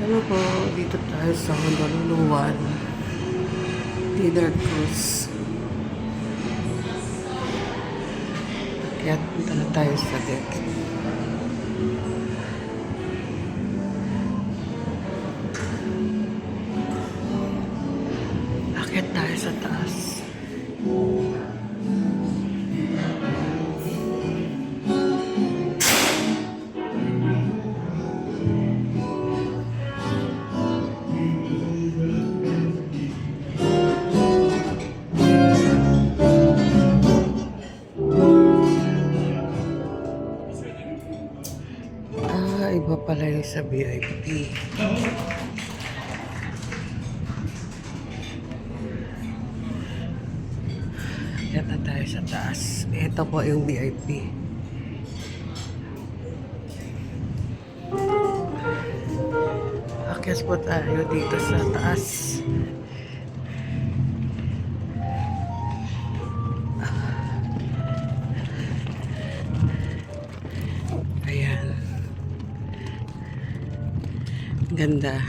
Ano po, dito tayo sa Honolulu dinner cruise. Kaya punta na tayo sa deck. Akyat tayo sa taas. Iba pala yung sa VIP. Yan na tayo sa taas. Ito po yung VIP. Akyat po tayo dito sa taas. Ayan. Ganda.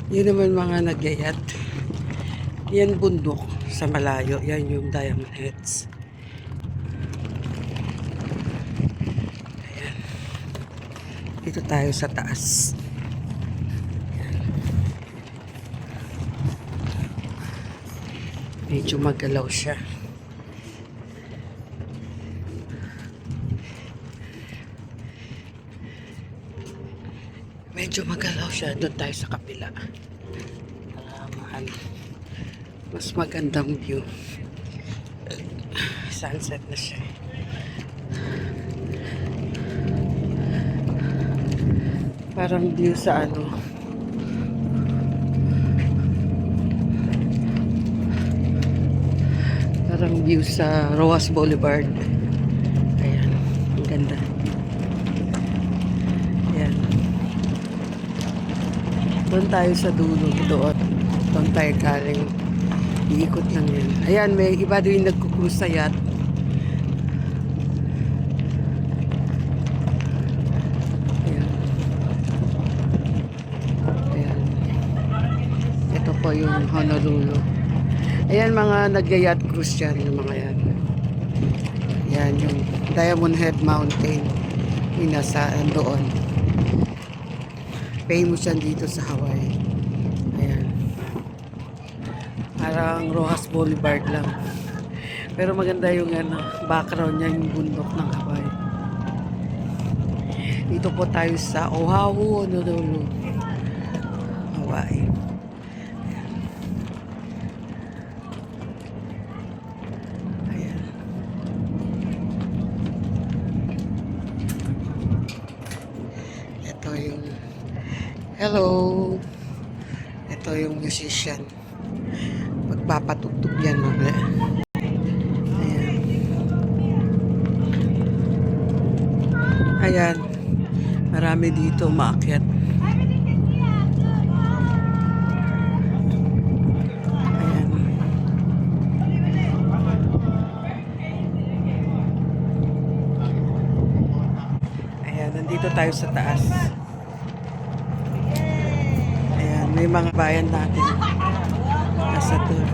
Yun naman mga nagyayat. Yan bundok sa malayo. Yan yung Diamond Heads. Ayan. Dito tayo sa taas. Ayan. Medyo magalaw siya. Medyo magalaw siya. Doon tayo sa kapila. Mahal. Mas magandang view. Sunset na siya. Parang view sa ano. Parang view sa Roas Boulevard. Ayan. Ang ganda. Ayan. Doon tayo sa dulo. Doon tayo galing. Iikot lang yan. Ayan, may iba din nagkukrus sa yacht. Ayan. Ayan. Ito po yung Honolulu. Ayan, mga nag-yacht cruise yan, yung mga yan. Ayan, yung Diamond Head Mountain. Yung nasa doon. Famous yan dito sa Hawaii. Ayan. Parang Rojas Boulevard lang. Pero maganda yung background niya, yung bundok ng Hawaii. Dito po tayo sa Oahu, Honolulu, Hawaii. Ayan. Ito yung hello. Ito yung musician. Magpapatugtog yan mamaya. Ayan. Ayan. Marami dito maakyat. Ayan. Ayan. Nandito tayo sa taas. Ayan. May mga bayan natin. Nasa doon.